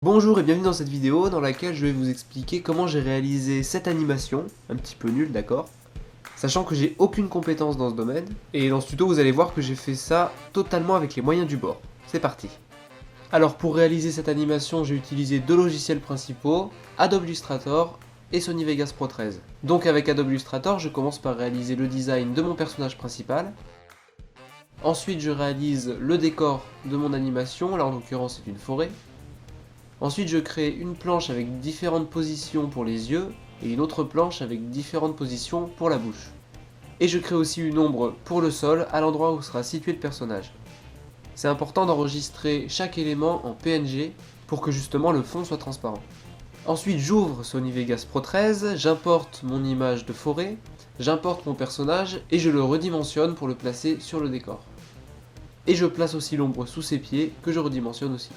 Bonjour et bienvenue dans cette vidéo dans laquelle je vais vous expliquer comment j'ai réalisé cette animation, un petit peu nulle d'accord, sachant que j'ai aucune compétence dans ce domaine, et dans ce tuto vous allez voir que j'ai fait ça totalement avec les moyens du bord. C'est parti. Alors pour réaliser cette animation j'ai utilisé deux logiciels principaux, Adobe Illustrator et Sony Vegas Pro 13. Donc avec Adobe Illustrator je commence par réaliser le design de mon personnage principal. Ensuite je réalise le décor de mon animation, là en l'occurrence c'est une forêt. Ensuite je crée une planche avec différentes positions pour les yeux et une autre planche avec différentes positions pour la bouche. Et je crée aussi une ombre pour le sol à l'endroit où sera situé le personnage. C'est important d'enregistrer chaque élément en PNG pour que justement le fond soit transparent. Ensuite j'ouvre Sony Vegas Pro 13, j'importe mon image de forêt, j'importe mon personnage et je le redimensionne pour le placer sur le décor. Et je place aussi l'ombre sous ses pieds que je redimensionne aussi.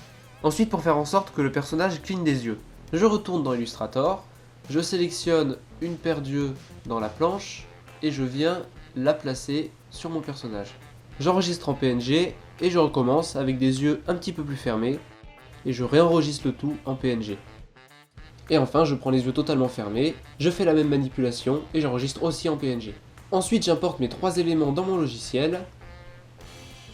Ensuite, pour faire en sorte que le personnage cligne des yeux, je retourne dans Illustrator, je sélectionne une paire d'yeux dans la planche et je viens la placer sur mon personnage. J'enregistre en PNG et je recommence avec des yeux un petit peu plus fermés et je réenregistre le tout en PNG. Et enfin, je prends les yeux totalement fermés, je fais la même manipulation et j'enregistre aussi en PNG. Ensuite, j'importe mes trois éléments dans mon logiciel.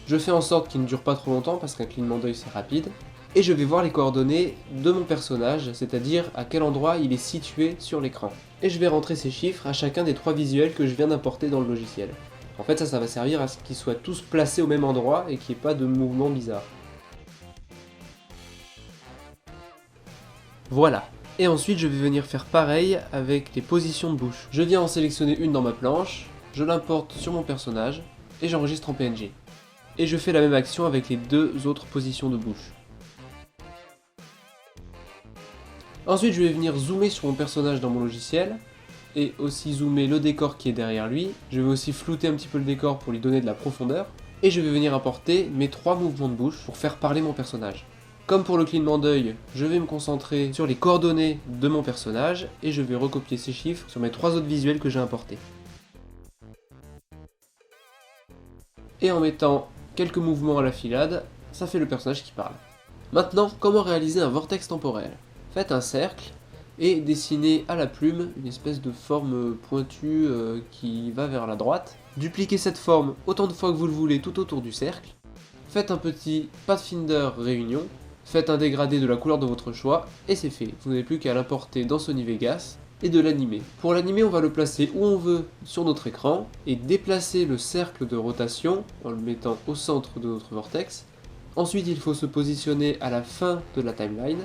Je fais en sorte qu'ils ne durent pas trop longtemps parce qu'un clignement d'œil c'est rapide. Et je vais voir les coordonnées de mon personnage, c'est-à-dire à quel endroit il est situé sur l'écran. Et je vais rentrer ces chiffres à chacun des trois visuels que je viens d'importer dans le logiciel. En fait ça va servir à ce qu'ils soient tous placés au même endroit et qu'il n'y ait pas de mouvement bizarre. Voilà. Et ensuite je vais venir faire pareil avec les positions de bouche. Je viens en sélectionner une dans ma planche, je l'importe sur mon personnage et j'enregistre en PNG. Et je fais la même action avec les deux autres positions de bouche. Ensuite je vais venir zoomer sur mon personnage dans mon logiciel et aussi zoomer le décor qui est derrière lui. Je vais aussi flouter un petit peu le décor pour lui donner de la profondeur. Et je vais venir importer mes trois mouvements de bouche pour faire parler mon personnage. Comme pour le clignement d'œil, je vais me concentrer sur les coordonnées de mon personnage et je vais recopier ces chiffres sur mes trois autres visuels que j'ai importés. Et en mettant quelques mouvements à la filade, ça fait le personnage qui parle. Maintenant, comment réaliser un vortex temporel ? Faites un cercle et dessinez à la plume une espèce de forme pointue qui va vers la droite. Dupliquez cette forme autant de fois que vous le voulez tout autour du cercle. Faites un petit Pathfinder réunion. Faites un dégradé de la couleur de votre choix et c'est fait. Vous n'avez plus qu'à l'importer dans Sony Vegas et de l'animer. Pour l'animer, on va le placer où on veut sur notre écran et déplacer le cercle de rotation en le mettant au centre de notre vortex. Ensuite, il faut se positionner à la fin de la timeline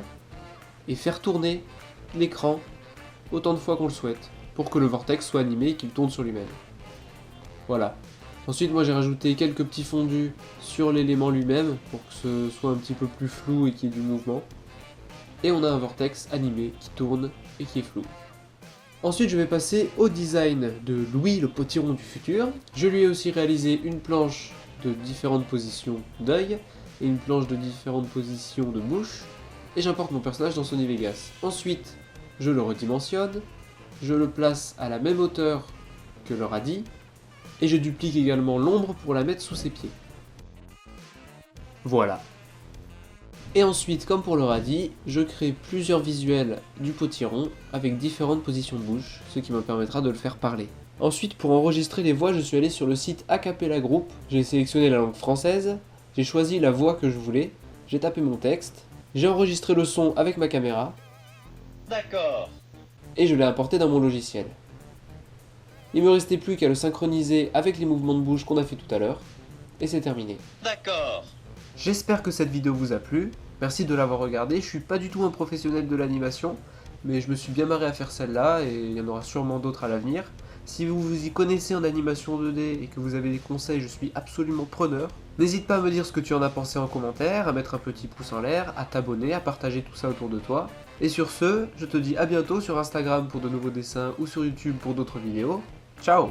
et faire tourner l'écran autant de fois qu'on le souhaite, pour que le vortex soit animé et qu'il tourne sur lui-même. Voilà. Ensuite moi j'ai rajouté quelques petits fondus sur l'élément lui-même, pour que ce soit un petit peu plus flou et qu'il y ait du mouvement. Et on a un vortex animé qui tourne et qui est flou. Ensuite je vais passer au design de Louis le potiron du futur. Je lui ai aussi réalisé une planche de différentes positions d'œil et une planche de différentes positions de bouche. Et j'importe mon personnage dans Sony Vegas. Ensuite, je le redimensionne, je le place à la même hauteur que le radis, et je duplique également l'ombre pour la mettre sous ses pieds. Voilà. Et ensuite, comme pour le radis, je crée plusieurs visuels du potiron avec différentes positions de bouche, ce qui me permettra de le faire parler. Ensuite, pour enregistrer les voix, je suis allé sur le site Acapella Group, j'ai sélectionné la langue française, j'ai choisi la voix que je voulais, j'ai tapé mon texte, j'ai enregistré le son avec ma caméra. D'accord. Et je l'ai importé dans mon logiciel. Il me restait plus qu'à le synchroniser avec les mouvements de bouche qu'on a fait tout à l'heure. Et c'est terminé. D'accord. J'espère que cette vidéo vous a plu. Merci de l'avoir regardée. Je suis pas du tout un professionnel de l'animation, mais je me suis bien marré à faire celle-là et il y en aura sûrement d'autres à l'avenir. Si vous vous y connaissez en animation 2D et que vous avez des conseils, je suis absolument preneur. N'hésite pas à me dire ce que tu en as pensé en commentaire, à mettre un petit pouce en l'air, à t'abonner, à partager tout ça autour de toi. Et sur ce, je te dis à bientôt sur Instagram pour de nouveaux dessins ou sur YouTube pour d'autres vidéos. Ciao!